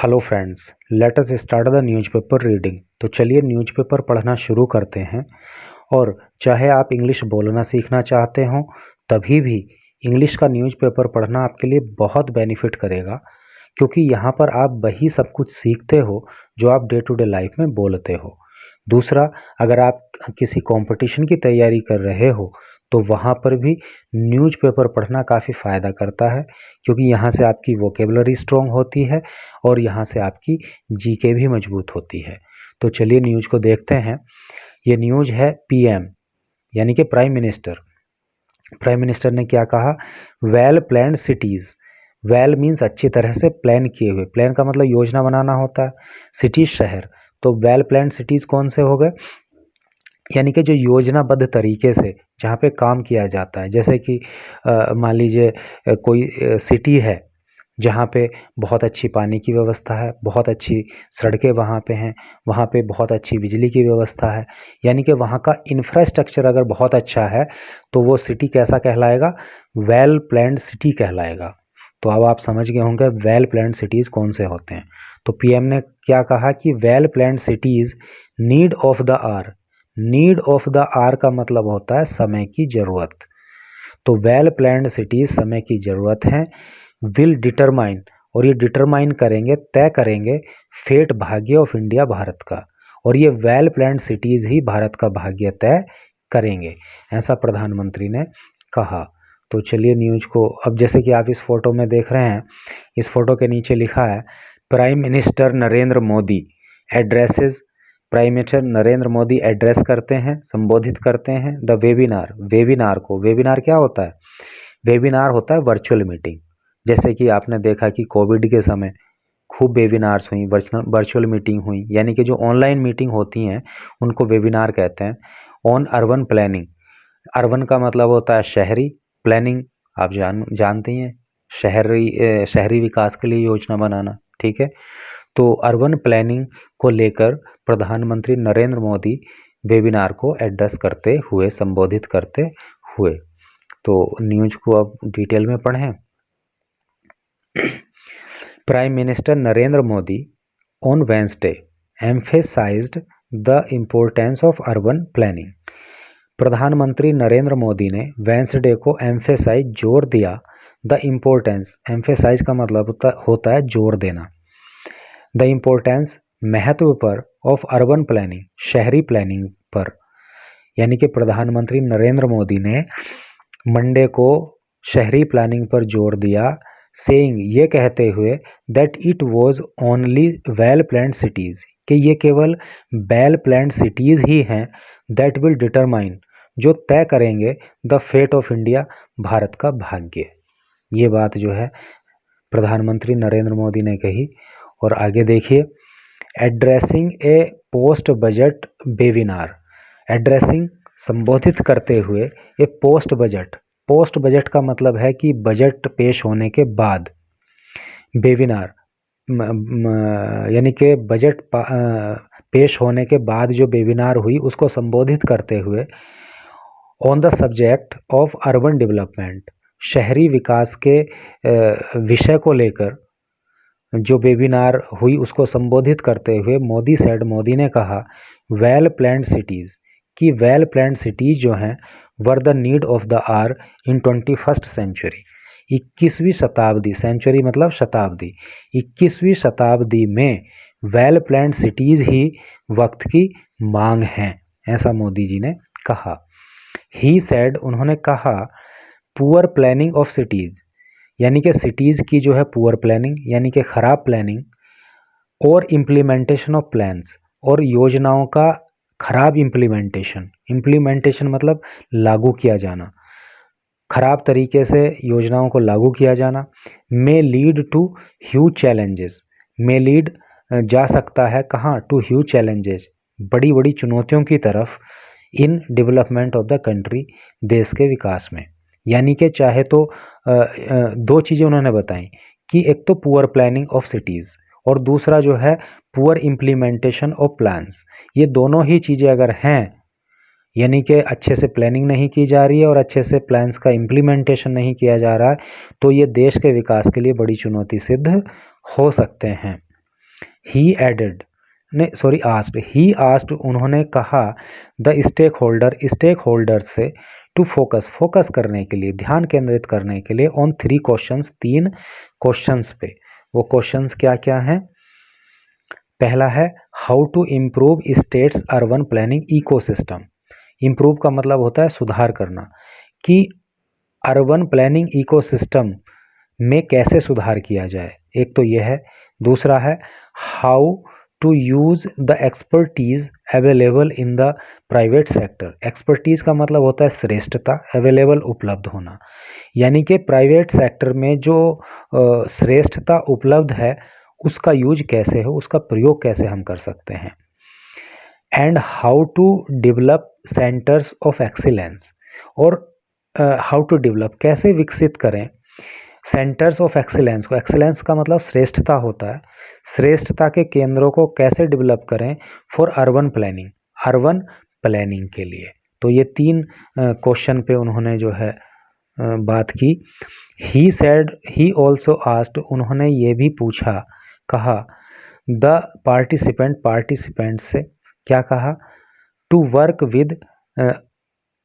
Hello friends, let us start the newspaper reading. तो चलिए newspaper पढ़ना शुरू करते हैं। और चाहे आप इंग्लिश बोलना सीखना चाहते हो तभी भी इंग्लिश का न्यूज़पेपर पढ़ना आपके लिए बहुत बेनिफिट करेगा, क्योंकि यहाँ पर आप वही सब कुछ सीखते हो जो आप डे टू डे लाइफ में बोलते हो। दूसरा, अगर आप किसी कंपटीशन की तैयारी कर रहे हो तो वहाँ पर भी न्यूज़पेपर पढ़ना काफ़ी फ़ायदा करता है, क्योंकि यहाँ से आपकी वोकेबलरी स्ट्रॉन्ग होती है और यहाँ से आपकी जीके भी मजबूत होती है। तो चलिए न्यूज़ को देखते हैं। ये न्यूज़ है पीएम यानी कि प्राइम मिनिस्टर। प्राइम मिनिस्टर ने क्या कहा? Well planned cities. Well means अच्छी तरह से प्लान किए हुए। प्लान का मतलब योजना बनाना होता है। सिटीज शहर, तो वेल प्लान्ड सिटीज़ कौन से हो गए? यानी कि जो योजनाबद्ध तरीके से जहाँ पे काम किया जाता है। जैसे कि मान लीजिए कोई सिटी है जहाँ पे बहुत अच्छी पानी की व्यवस्था है, बहुत अच्छी सड़कें वहाँ पे हैं, वहाँ पे बहुत अच्छी बिजली की व्यवस्था है, यानी कि वहाँ का इंफ्रास्ट्रक्चर अगर बहुत अच्छा है तो वो सिटी कैसा कहलाएगा? वेल प्लान्ड सिटी कहलाएगा। तो अब आप समझ गए होंगे वेल प्लान्ड सिटीज़ कौन से होते हैं। तो पीएम ने क्या कहा कि well planned cities need of the hour. Need of the hour का मतलब होता है समय की ज़रूरत। तो वेल प्लान्ड सिटीज़ समय की ज़रूरत है। विल डिटरमाइन, और ये डिटरमाइन करेंगे, तय करेंगे फेट, भाग्य ऑफ इंडिया, भारत का। और ये वेल प्लान्ड सिटीज़ ही भारत का भाग्य तय करेंगे, ऐसा प्रधानमंत्री ने कहा। तो चलिए न्यूज़ को, अब जैसे कि आप इस फोटो में देख रहे हैं, इस फोटो के नीचे लिखा है prime minister Narendra Modi addresses. Prime minister Narendra Modi address करते हैं, संबोधित करते हैं द वेबिनार। वेबिनार को, वेबिनार क्या होता है? वेबिनार होता है वर्चुअल मीटिंग। जैसे कि आपने देखा कि कोविड के समय खूब वेबिनार्स हुई, वर्चुअल मीटिंग हुई, यानी कि जो ऑनलाइन मीटिंग होती हैं उनको वेबिनार कहते हैं। On urban planning. अर्बन का मतलब होता है शहरी, प्लानिंग आप जानते हैं, शहरी विकास के लिए योजना बनाना, ठीक है। तो अर्बन प्लानिंग को लेकर प्रधानमंत्री नरेंद्र मोदी वेबिनार को एड्रेस करते हुए, संबोधित करते हुए। तो न्यूज़ को अब डिटेल में पढ़ें। Prime minister Narendra Modi on Wednesday emphasised the importance of urban planning. प्रधानमंत्री नरेंद्र मोदी ने वेंसडे को एम्फेसाइज, जोर दिया, द इम्पोर्टेंस, एम्फेसाइज का मतलब होता है जोर देना, द इम्पोर्टेंस, महत्व पर, ऑफ अर्बन प्लानिंग, शहरी प्लानिंग पर। यानी कि प्रधानमंत्री नरेंद्र मोदी ने मंडे को शहरी प्लानिंग पर जोर दिया, सेइंग, ये कहते हुए, that it was only well planned cities, कि ये केवल वेल प्लान्ड सिटीज़ ही हैं, दैट विल डिटरमाइन, जो तय करेंगे, द फेट ऑफ इंडिया, भारत का भाग्य। ये बात जो है प्रधानमंत्री नरेंद्र मोदी ने कही। और आगे देखिए, एड्रेसिंग ए पोस्ट बजट वेबिनार। एड्रेसिंग, संबोधित करते हुए, ए पोस्ट बजट। पोस्ट बजट का मतलब है कि बजट पेश होने के बाद। वेबिनार यानी कि बजट पेश होने के बाद जो वेबिनार हुई उसको संबोधित करते हुए, on the subject of urban development, शहरी विकास के विषय को लेकर जो वेबिनार हुई उसको संबोधित करते हुए मोदी सेड, मोदी ने कहा, वेल प्लान्ड सिटीज़, कि वेल प्लान्ड सिटीज़ जो हैं were the need of the hour in 21st century. 21वीं शताब्दी, सेंचुरी मतलब शताब्दी, 21वीं शताब्दी में वेल प्लान्ड सिटीज़ ही वक्त की मांग हैं, ऐसा मोदी जी ने कहा। ही सेड, उन्होंने कहा, पुअर प्लानिंग ऑफ सिटीज़, यानी कि सिटीज़ की जो है पुअर प्लानिंग यानी कि ख़राब प्लानिंग, और इम्प्लीमेंटेशन ऑफ प्लान्स, और योजनाओं का खराब इम्प्लीमेंटेशन। इम्प्लीमेंटेशन मतलब लागू किया जाना, खराब तरीके से योजनाओं को लागू किया जाना। May lead to huge challenges, may lead जा सकता है कहाँ? टू ह्यूज चैलेंजेस, बड़ी बड़ी चुनौतियों की तरफ, in development of the country, देश के विकास में। यानी कि चाहे तो दो चीज़ें उन्होंने बताई कि एक तो पुअर प्लानिंग ऑफ सिटीज़ और दूसरा जो है पुअर इम्प्लीमेंटेशन ऑफ प्लान्स। ये दोनों ही चीज़ें अगर हैं, यानी कि अच्छे से प्लानिंग नहीं की जा रही है और अच्छे से प्लान्स का इम्प्लीमेंटेशन नहीं किया जा रहा है, तो ये देश के विकास के लिए बड़ी चुनौती सिद्ध हो सकते हैं। ही एडेड ने सॉरी आस्क्ड ही आस्क्ड उन्होंने कहा द स्टेक होल्डर से टू फोकस करने के लिए, ध्यान केंद्रित करने के लिए ऑन 3 क्वेश्चंस, 3 क्वेश्चंस पे। वो क्वेश्चंस क्या क्या हैं? पहला है how to improve states urban planning ecosystem. Improve का मतलब होता है सुधार करना, कि अर्बन प्लानिंग इकोसिस्टम में कैसे सुधार किया जाए, एक तो ये है। दूसरा है how to use the expertise available in the private sector. Expertise का मतलब होता है श्रेष्ठता, अवेलेबल उपलब्ध होना, यानी कि प्राइवेट सेक्टर में जो श्रेष्ठता उपलब्ध है उसका यूज कैसे हो, उसका प्रयोग कैसे हम कर सकते हैं। And how to develop centres of excellence, और हाउ टू डेवलप कैसे विकसित करें सेंटर्स ऑफ एक्सीलेंस को। एक्सीलेंस का मतलब श्रेष्ठता होता है, श्रेष्ठता के केंद्रों को कैसे डेवलप करें फॉर अर्बन प्लानिंग के लिए। तो ये 3 क्वेश्चन पे उन्होंने जो है बात की। He said he also asked, उन्होंने ये भी पूछा, कहा द पार्टिसिपेंट से क्या कहा, to work with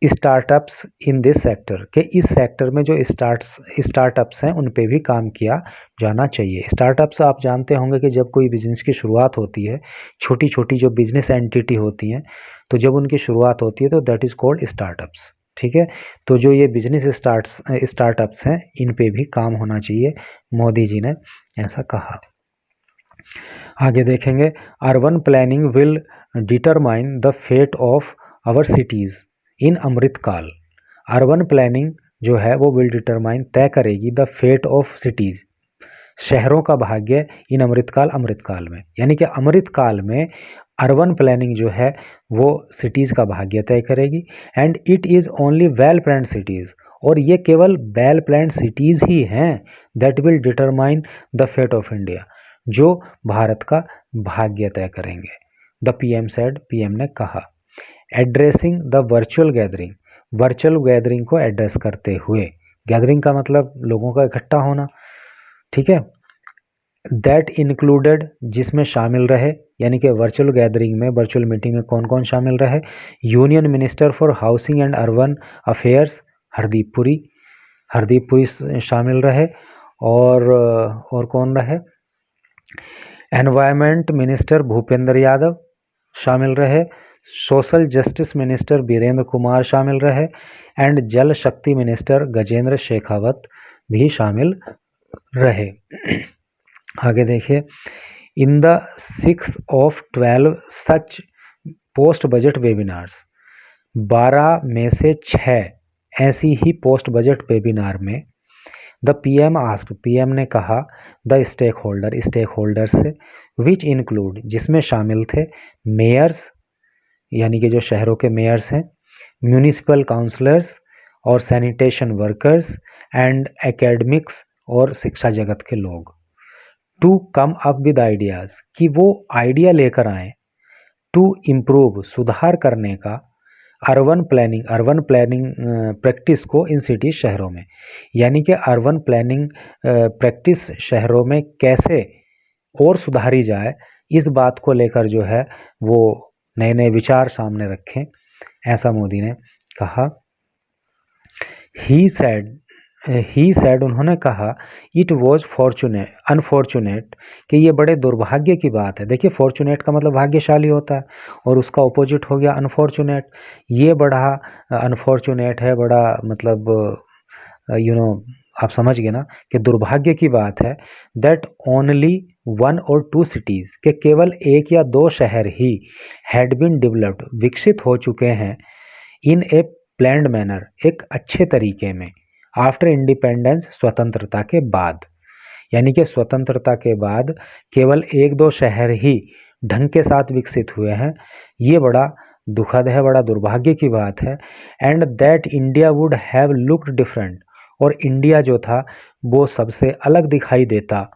startups in this sector, के इस सेक्टर में जो स्टार्टअप्स हैं उन पे भी काम किया जाना चाहिए। स्टार्टअप्स आप जानते होंगे कि जब कोई बिजनेस की शुरुआत होती है, छोटी छोटी जो बिजनेस एंटिटी होती हैं, तो जब उनकी शुरुआत होती है तो दैट इज़ कॉल्ड स्टार्टअप्स। ठीक है, तो जो ये बिजनेस स्टार्टअप्स हैं इन पे भी काम होना चाहिए, मोदी जी ने ऐसा कहा। आगे देखेंगे, urban planning will determine the fate of our cities in Amritkaal. Urban planning जो है वो विल डिटरमाइन, तय करेगी, द फेट ऑफ सिटीज़, शहरों का भाग्य, इन अमृतकाल में, यानी कि अमृतकाल में अर्बन प्लानिंग जो है वो सिटीज़ का भाग्य तय करेगी। And it is only well planned cities, और ये केवल वेल प्लान्ड सिटीज़ ही हैं that will determine the fate of India, जो भारत का भाग्य तय करेंगे। द पीएम सेड, पीएम ने कहा। एड्रेसिंग द वर्चुअल गैदरिंग को एड्रेस करते हुए, गैदरिंग का मतलब लोगों का इकट्ठा होना, ठीक है। दैट इंक्लूडेड, जिसमें शामिल रहे, यानी कि वर्चुअल गैदरिंग में, वर्चुअल मीटिंग में कौन कौन शामिल रहे, union minister for housing and urban affairs Hardeep Puri शामिल रहे, और कौन रहे, एनवायरनमेंट मिनिस्टर भूपेंद्र यादव शामिल रहे, social justice minister Birendra Kumar शामिल रहे, एंड जल शक्ति मिनिस्टर गजेंद्र शेखावत भी शामिल रहे। आगे देखिए, in the 6 of 12 such post budget webinars, 12 में से 6 ऐसी ही पोस्ट बजट वेबिनार में, द पीएम आस्क्ड, पीएम ने कहा, द स्टेक होल्डर से, विच इंक्लूड, जिसमें शामिल थे, मेयर्स, यानी कि जो शहरों के मेयर्स हैं, म्यूनिसिपल काउंसलर्स और सैनिटेशन वर्कर्स, एंड एकेडमिक्स, और शिक्षा जगत के लोग, to come up with ideas, कि वो आइडिया लेकर आएँ, टू इम्प्रूव, सुधार करने का, अर्बन प्लानिंग प्रैक्टिस को इन सिटीज, शहरों में, यानी कि अर्बन प्लानिंग प्रैक्टिस शहरों में कैसे और सुधारी जाए, इस बात को लेकर जो है वो नए नए विचार सामने रखें, ऐसा मोदी ने कहा। ही सेड, उन्होंने कहा, इट वॉज अनफॉर्चुनेट, कि ये बड़े दुर्भाग्य की बात है। देखिए, फॉर्चुनेट का मतलब भाग्यशाली होता है, और उसका अपोजिट हो गया अनफॉर्चुनेट। ये बड़ा अनफॉर्चुनेट है, बड़ा मतलब आप समझ गए ना, कि दुर्भाग्य की बात है, दैट ओनली 1 or 2 सिटीज़, के केवल 1 या 2 शहर ही हैड बीन डेवलप्ड, विकसित हो चुके हैं, इन ए प्लान्ड मैनर, एक अच्छे तरीके में, आफ्टर इंडिपेंडेंस, स्वतंत्रता के बाद, यानी कि स्वतंत्रता के बाद केवल 1-2 शहर ही ढंग के साथ विकसित हुए हैं। ये बड़ा दुखद है, बड़ा दुर्भाग्य की बात है। And that India would have looked different, और इंडिया जो था वो सबसे अलग दिखाई देता,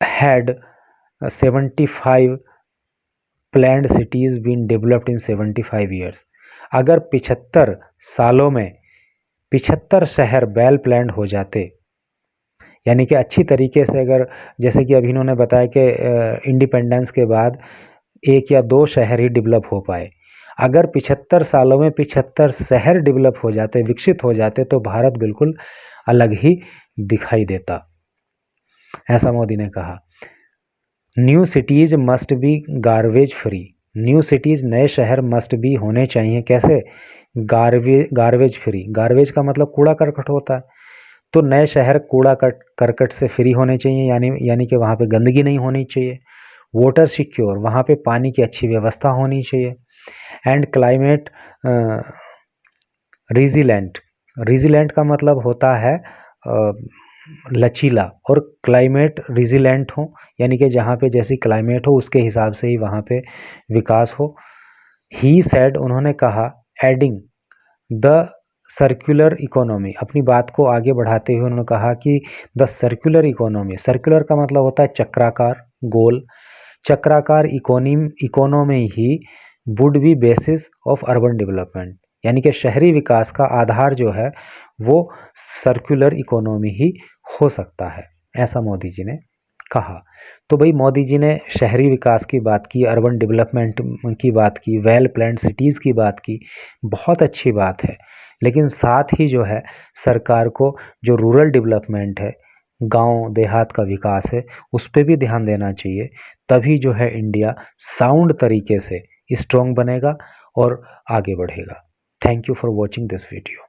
had 75 planned cities been developed in 75 years, अगर 75 सालों में 75 शहर वेल प्लान्ड हो जाते, यानी कि अच्छी तरीके से अगर, जैसे कि अभी इन्होंने बताया कि इंडिपेंडेंस के बाद 1 या 2 शहर ही डेवलप हो पाए। अगर 75 सालों में 75 शहर डेवलप हो जाते, विकसित हो जाते, तो भारत बिल्कुल अलग ही दिखाई देता, ऐसा मोदी ने कहा। New cities must be garbage free. New cities, नए शहर मस्ट बी होने चाहिए, कैसे? Garbage free. गार्बेज का मतलब कूड़ा करकट होता है, तो नए शहर कूड़ा करकट से फ्री होने चाहिए, यानी कि वहाँ पे गंदगी नहीं होनी चाहिए। वाटर सिक्योर, वहाँ पे पानी की अच्छी व्यवस्था होनी चाहिए। And climate resilient. रिजिलेंट का मतलब होता है लचीला, और क्लाइमेट रिजिलेंट हो, यानी कि जहाँ पे जैसी क्लाइमेट हो उसके हिसाब से ही वहाँ पे विकास हो। ही सेड, उन्होंने कहा, एडिंग द सर्कुलर इकोनॉमी, अपनी बात को आगे बढ़ाते हुए उन्होंने कहा कि द सर्कुलर इकोनॉमी, सर्कुलर का मतलब होता है चक्राकार, गोल। चक्राकार economy he would be basis of urban development, यानी कि शहरी विकास का आधार जो है वो सर्कुलर इकोनॉमी ही हो सकता है, ऐसा मोदी जी ने कहा। तो भाई मोदी जी ने शहरी विकास की बात की, अर्बन डेवलपमेंट की बात की, वेल प्लान्ड सिटीज़ की बात की, बहुत अच्छी बात है। लेकिन साथ ही जो है सरकार को जो रूरल डेवलपमेंट है, गांव देहात का विकास है, उस पर भी ध्यान देना चाहिए। तभी जो है इंडिया साउंड तरीके से स्ट्रॉन्ग बनेगा और आगे बढ़ेगा। Thank you for watching this video.